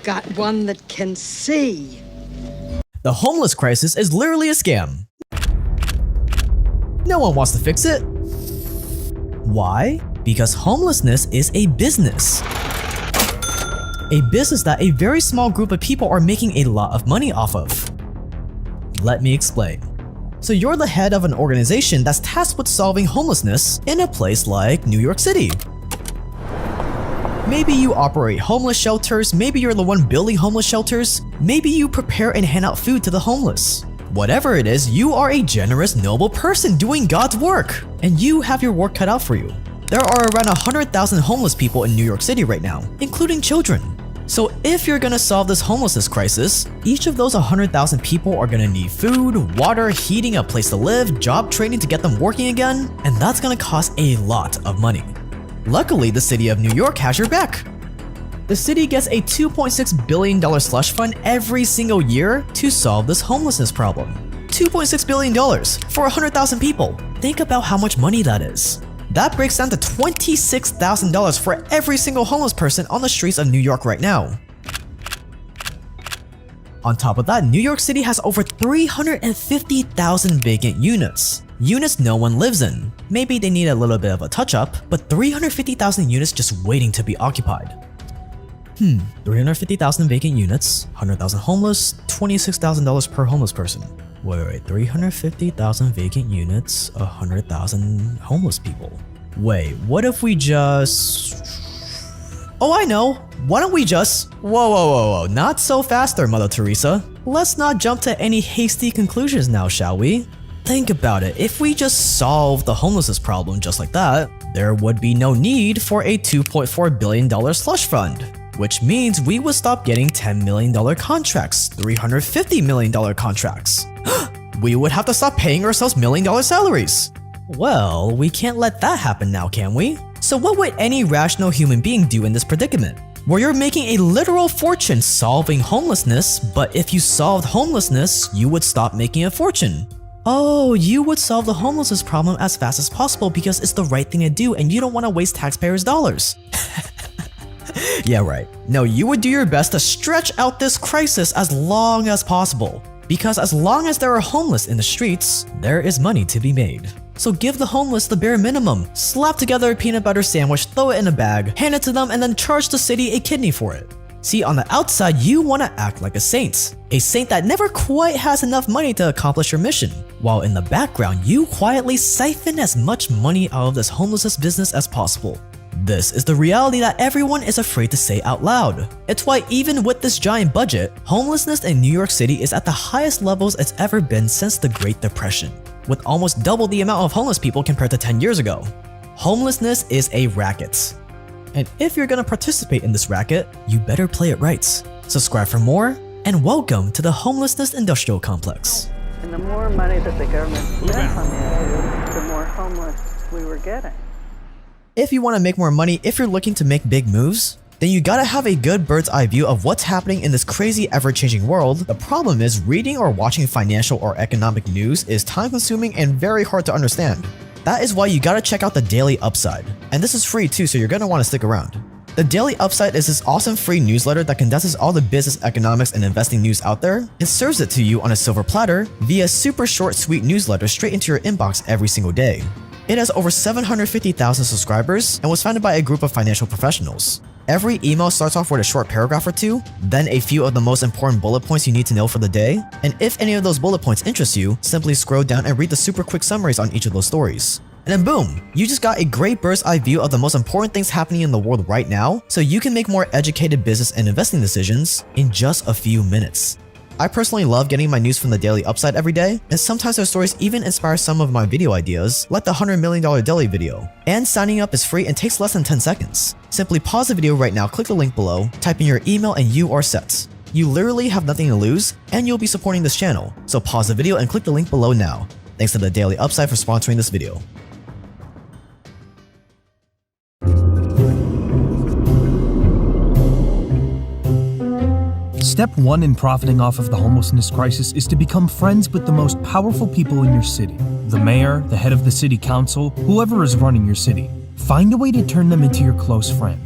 got one that can see. The homeless crisis is literally a scam. No one wants to fix it. Why? Because homelessness is a business. A business that a very small group of people are making a lot of money off of. Let me explain. So you're the head of an organization that's tasked with solving homelessness in a place like New York City. Maybe you operate homeless shelters, maybe you're the one building homeless shelters, maybe you prepare and hand out food to the homeless. Whatever it is, you are a generous, noble person doing God's work, and you have your work cut out for you. There are around 100,000 homeless people in New York City right now, including children. So if you're gonna solve this homelessness crisis, each of those 100,000 people are gonna need food, water, heating, a place to live, job training to get them working again, and that's gonna cost a lot of money. Luckily, the city of New York has your back. The city gets a $2.6 billion slush fund every single year to solve this homelessness problem. $2.6 billion for 100,000 people. Think about how much money that is. That breaks down to $26,000 for every single homeless person on the streets of New York right now. On top of that, New York City has over 350,000 vacant units. Units no one lives in. Maybe they need a little bit of a touch-up, but 350,000 units just waiting to be occupied. 350,000 vacant units, 100,000 homeless, $26,000 per homeless person. Wait, 350,000 vacant units, 100,000 homeless people. Wait, what if we just... Oh, I know. Why don't we just... Whoa, not so fast there, Mother Teresa. Let's not jump to any hasty conclusions now, shall we? Think about it, if we just solve the homelessness problem just like that, there would be no need for a $2.4 billion slush fund. Which means we would stop getting $10 million contracts, $350 million contracts. We would have to stop paying ourselves $1 million salaries. Well, we can't let that happen now, can we? So what would any rational human being do in this predicament? Where you're making a literal fortune solving homelessness, but if you solved homelessness, you would stop making a fortune. Oh, you would solve the homelessness problem as fast as possible because it's the right thing to do and you don't want to waste taxpayers' dollars. Yeah, right. No, you would do your best to stretch out this crisis as long as possible. Because as long as there are homeless in the streets, there is money to be made. So give the homeless the bare minimum. Slap together a peanut butter sandwich, throw it in a bag, hand it to them, and then charge the city a kidney for it. See, on the outside, you want to act like a saint that never quite has enough money to accomplish your mission. While in the background, you quietly siphon as much money out of this homelessness business as possible. This is the reality that everyone is afraid to say out loud. It's why even with this giant budget, homelessness in New York City is at the highest levels it's ever been since the Great Depression, with almost double the amount of homeless people compared to 10 years ago. Homelessness is a racket. And if you're gonna participate in this racket, you better play it right. Subscribe for more, and welcome to the homelessness industrial complex. And the more money that the government spent on the issue, the more homeless we were getting. If you want to make more money, if you're looking to make big moves, then you gotta have a good bird's eye view of what's happening in this crazy ever-changing world. The problem is reading or watching financial or economic news is time-consuming and very hard to understand. That is why you gotta check out the Daily Upside. And this is free too, so you're gonna want to stick around. The Daily Upside is this awesome free newsletter that condenses all the business, economics, and investing news out there and serves it to you on a silver platter via super short, sweet newsletter straight into your inbox every single day. It has over 750,000 subscribers and was founded by a group of financial professionals. Every email starts off with a short paragraph or two, then a few of the most important bullet points you need to know for the day, and if any of those bullet points interest you, simply scroll down and read the super quick summaries on each of those stories. And then boom, you just got a great bird's eye view of the most important things happening in the world right now, so you can make more educated business and investing decisions in just a few minutes. I personally love getting my news from the Daily Upside every day, and sometimes their stories even inspire some of my video ideas, like the $100 million daily video. And signing up is free and takes less than 10 seconds. Simply pause the video right now, click the link below, type in your email, and you are set. You literally have nothing to lose, and you'll be supporting this channel. So pause the video and click the link below now. Thanks to the Daily Upside for sponsoring this video. Step 1 in profiting off of the homelessness crisis is to become friends with the most powerful people in your city. The mayor, the head of the city council, whoever is running your city. Find a way to turn them into your close friend.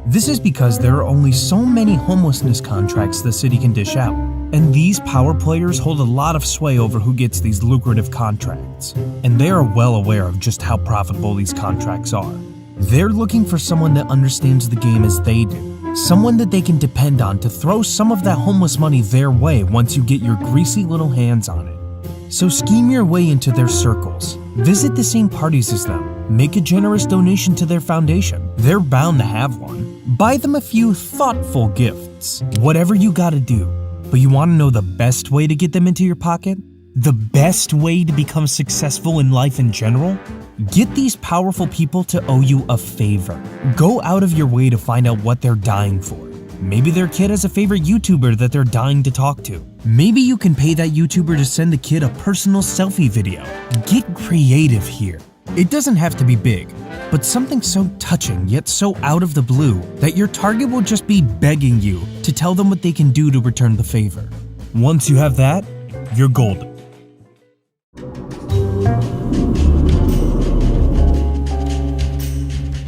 This is because there are only so many homelessness contracts the city can dish out, and these power players hold a lot of sway over who gets these lucrative contracts, and they are well aware of just how profitable these contracts are. They're looking for someone that understands the game as they do, someone that they can depend on to throw some of that homeless money their way once you get your greasy little hands on it. So scheme your way into their circles, visit the same parties as them, make a generous donation to their foundation, they're bound to have one, buy them a few thoughtful gifts, whatever you gotta do. But you wanna know the best way to get them into your pocket? The best way to become successful in life in general? Get these powerful people to owe you a favor. Go out of your way to find out what they're dying for. Maybe their kid has a favorite YouTuber that they're dying to talk to. Maybe you can pay that YouTuber to send the kid a personal selfie video. Get creative here. It doesn't have to be big, but something so touching yet so out of the blue that your target will just be begging you to tell them what they can do to return the favor. Once you have that, you're golden.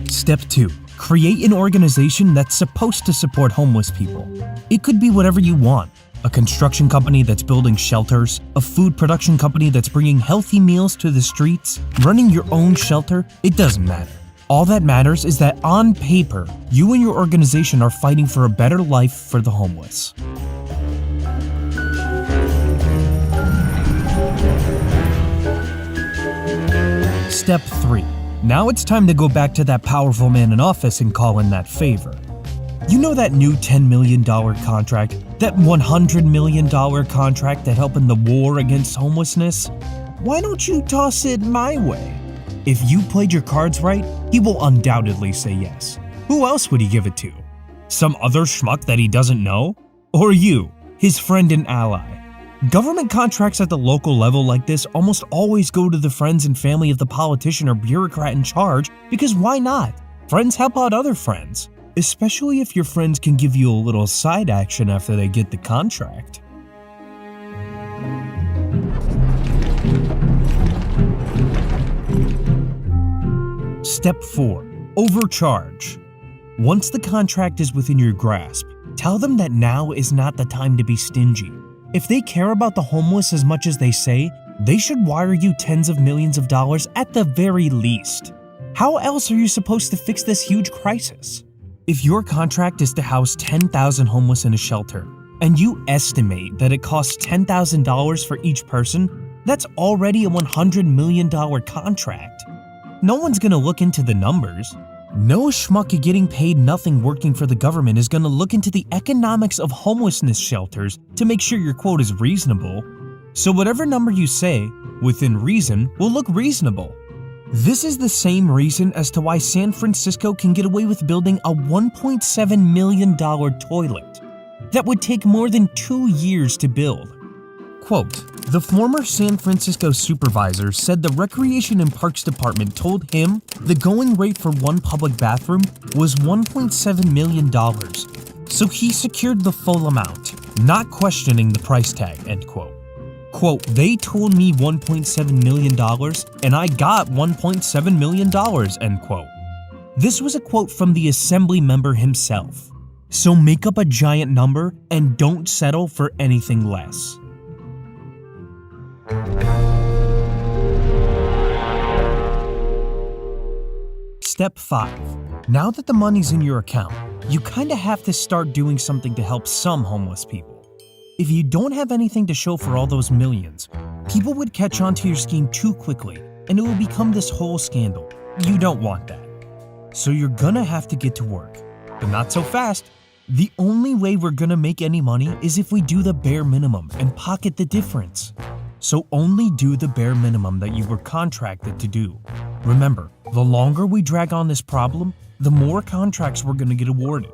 Step 2. Create an organization that's supposed to support homeless people. It could be whatever you want. A construction company that's building shelters, a food production company that's bringing healthy meals to the streets, running your own shelter, it doesn't matter. All that matters is that on paper, you and your organization are fighting for a better life for the homeless. Step 3. Now it's time to go back to that powerful man in office and call in that favor. You know that new $10 million contract, that $100 million contract that helped in the war against homelessness? Why don't you toss it my way? If you played your cards right, he will undoubtedly say yes. Who else would he give it to? Some other schmuck that he doesn't know? Or you, his friend and ally? Government contracts at the local level like this almost always go to the friends and family of the politician or bureaucrat in charge because why not? Friends help out other friends, especially if your friends can give you a little side action after they get the contract. Step 4. Overcharge. Once the contract is within your grasp, tell them that now is not the time to be stingy. If they care about the homeless as much as they say, they should wire you tens of millions of dollars at the very least. How else are you supposed to fix this huge crisis? If your contract is to house 10,000 homeless in a shelter, and you estimate that it costs $10,000 for each person, that's already a $100 million contract. No one's gonna look into the numbers. No schmuck getting paid nothing working for the government is gonna look into the economics of homelessness shelters to make sure your quote is reasonable. So whatever number you say, within reason, will look reasonable. This is the same reason as to why San Francisco can get away with building a $1.7 million toilet that would take more than 2 years to build. Quote, the former San Francisco supervisor said the Recreation and Parks Department told him the going rate for one public bathroom was $1.7 million, so he secured the full amount, not questioning the price tag, end quote. Quote, they told me $1.7 million and I got $1.7 million, end quote. This was a quote from the assembly member himself. So make up a giant number and don't settle for anything less. Step 5. Now that the money's in your account, you kinda have to start doing something to help some homeless people. If you don't have anything to show for all those millions, people would catch on to your scheme too quickly, and it will become this whole scandal. You don't want that. So you're gonna have to get to work, but not so fast. The only way we're gonna make any money is if we do the bare minimum and pocket the difference. So only do the bare minimum that you were contracted to do. Remember, the longer we drag on this problem, the more contracts we're gonna get awarded.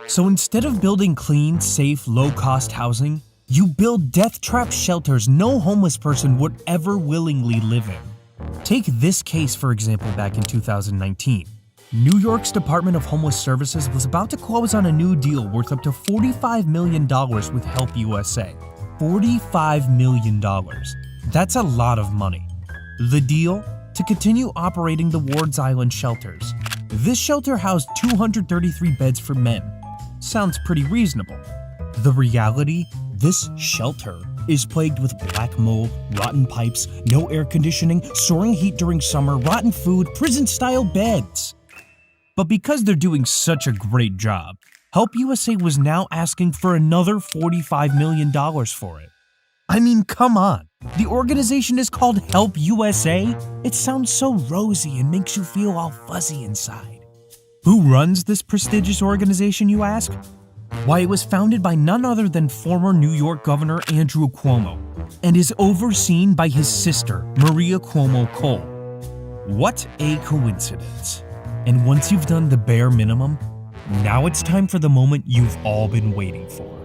So instead of building clean, safe, low-cost housing, you build death trap shelters no homeless person would ever willingly live in. Take this case, for example, back in 2019. New York's Department of Homeless Services was about to close on a new deal worth up to $45 million with Help USA. $45 million. That's a lot of money. The deal? To continue operating the Wards Island shelters. This shelter housed 233 beds for men. Sounds pretty reasonable. The reality, this shelter is plagued with black mold, rotten pipes, no air conditioning, soaring heat during summer, rotten food, prison-style beds. But because they're doing such a great job, Help USA was now asking for another $45 million for it. I mean, come on. The organization is called Help USA? It sounds so rosy and makes you feel all fuzzy inside. Who runs this prestigious organization, you ask? Why, it was founded by none other than former New York Governor Andrew Cuomo and is overseen by his sister, Maria Cuomo Cole. What a coincidence. And once you've done the bare minimum, now it's time for the moment you've all been waiting for.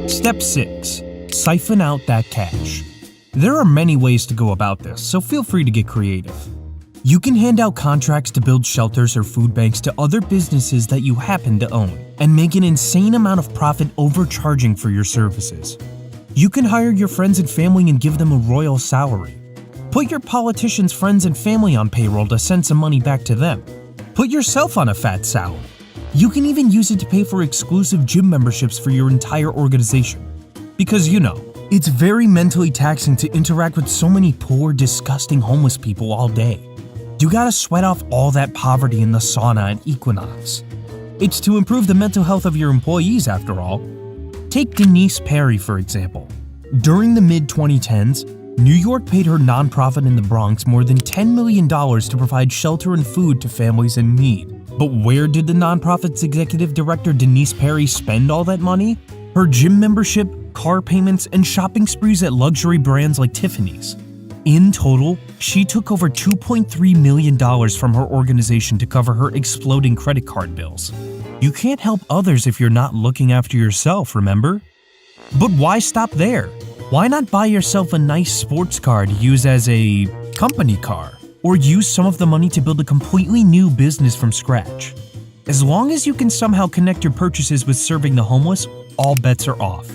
Step 6. Siphon out that cash. There are many ways to go about this, so feel free to get creative. You can hand out contracts to build shelters or food banks to other businesses that you happen to own, and make an insane amount of profit overcharging for your services. You can hire your friends and family and give them a royal salary. Put your politicians' friends and family on payroll to send some money back to them. Put yourself on a fat salary. You can even use it to pay for exclusive gym memberships for your entire organization. Because it's very mentally taxing to interact with so many poor, disgusting homeless people all day. You gotta sweat off all that poverty in the sauna at Equinox. It's to improve the mental health of your employees, after all. Take Denise Perry, for example. During the mid-2010s, New York paid her nonprofit in the Bronx more than $10 million to provide shelter and food to families in need. But where did the nonprofit's executive director Denise Perry spend all that money? Her gym membership, car payments, and shopping sprees at luxury brands like Tiffany's. In total, she took over $2.3 million from her organization to cover her exploding credit card bills. You can't help others if you're not looking after yourself, remember? But why stop there? Why not buy yourself a nice sports car to use as a company car? Or use some of the money to build a completely new business from scratch? As long as you can somehow connect your purchases with serving the homeless, all bets are off.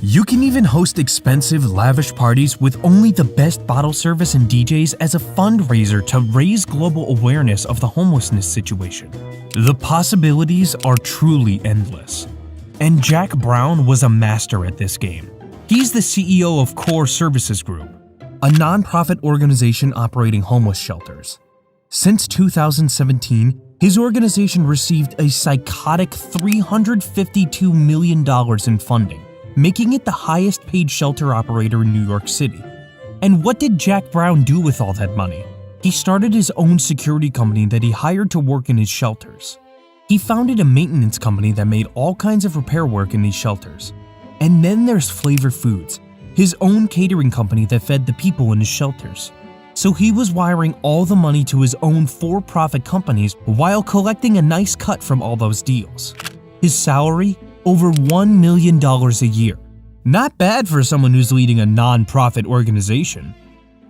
You can even host expensive, lavish parties with only the best bottle service and DJs as a fundraiser to raise global awareness of the homelessness situation. The possibilities are truly endless. And Jack Brown was a master at this game. He's the CEO of Core Services Group, a nonprofit organization operating homeless shelters. Since 2017, his organization received a psychotic $352 million in funding, making it the highest paid shelter operator in New York City. And what did Jack Brown do with all that money? He started his own security company that he hired to work in his shelters. He founded a maintenance company that made all kinds of repair work in these shelters. And then there's Flavor Foods, his own catering company that fed the people in his shelters. So he was wiring all the money to his own for-profit companies while collecting a nice cut from all those deals. His salary? Over $1 million a year. Not bad for someone who's leading a non-profit organization.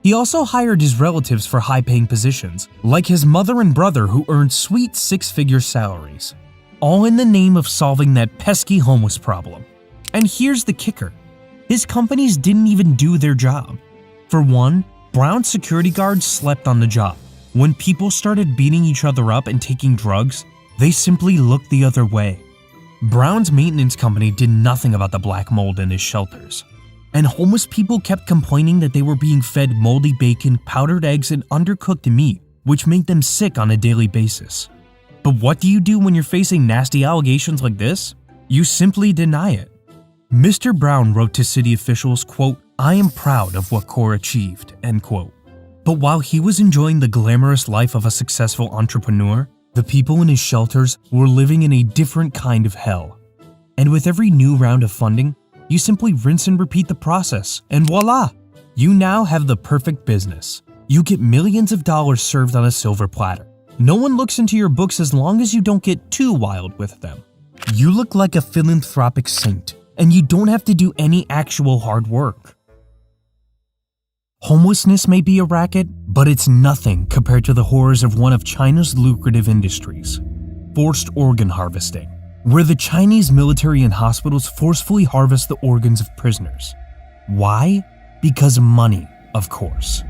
He also hired his relatives for high-paying positions, like his mother and brother who earned sweet six-figure salaries. All in the name of solving that pesky homeless problem. And here's the kicker. His companies didn't even do their job. For one, Brown's security guards slept on the job. When people started beating each other up and taking drugs, they simply looked the other way. Brown's maintenance company did nothing about the black mold in his shelters. And homeless people kept complaining that they were being fed moldy bacon, powdered eggs, and undercooked meat, which made them sick on a daily basis. But what do you do when you're facing nasty allegations like this? You simply deny it. Mr. Brown wrote to city officials, quote, "I am proud of what Core achieved," end quote. But while he was enjoying the glamorous life of a successful entrepreneur, the people in his shelters were living in a different kind of hell. And with every new round of funding, you simply rinse and repeat the process, and voila! You now have the perfect business. You get millions of dollars served on a silver platter. No one looks into your books as long as you don't get too wild with them. You look like a philanthropic saint, and you don't have to do any actual hard work. Homelessness may be a racket, but it's nothing compared to the horrors of one of China's lucrative industries, forced organ harvesting, where the Chinese military and hospitals forcefully harvest the organs of prisoners. Why? Because money, of course.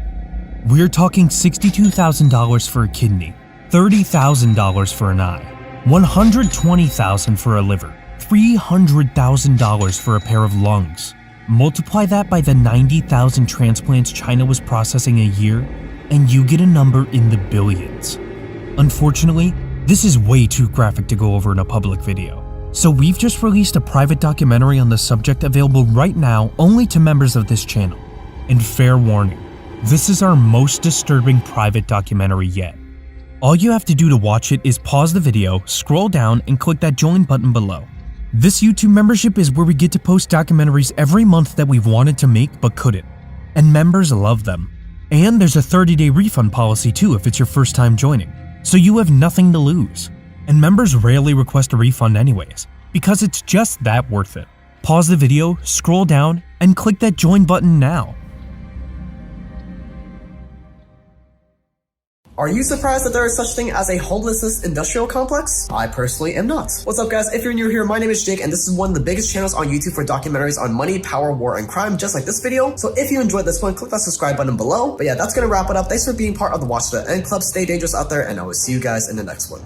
We're talking $62,000 for a kidney, $30,000 for an eye, $120,000 for a liver, $300,000 for a pair of lungs. Multiply that by the 90,000 transplants China was processing a year, and you get a number in the billions. Unfortunately, this is way too graphic to go over in a public video. So we've just released a private documentary on the subject available right now only to members of this channel. And fair warning, this is our most disturbing private documentary yet. All you have to do to watch it is pause the video, scroll down, and click that join button below. This YouTube membership is where we get to post documentaries every month that we've wanted to make but couldn't. And members love them. And there's a 30-day refund policy too if it's your first time joining. So you have nothing to lose. And members rarely request a refund anyways, because it's just that worth it. Pause the video, scroll down, and click that join button now. Are you surprised that there is such thing as a homelessness industrial complex? I personally am not. What's up guys, if you're new here, my name is Jake and this is one of the biggest channels on YouTube for documentaries on money, power, war, and crime, just like this video. So if you enjoyed this one, click that subscribe button below. But yeah, that's gonna wrap it up. Thanks for being part of the Watch the End Club. Stay dangerous out there and I will see you guys in the next one.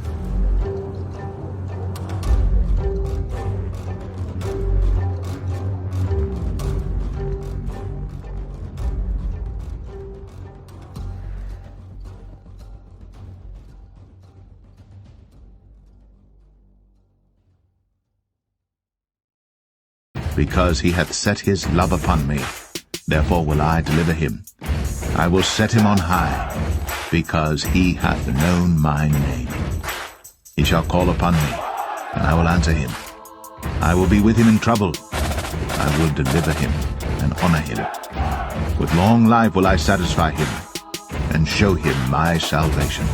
Because he hath set his love upon me, therefore will I deliver him. I will set him on high, because he hath known my name. He shall call upon me, and I will answer him. I will be with him in trouble. I will deliver him and honor him. With long life will I satisfy him, and show him my salvation.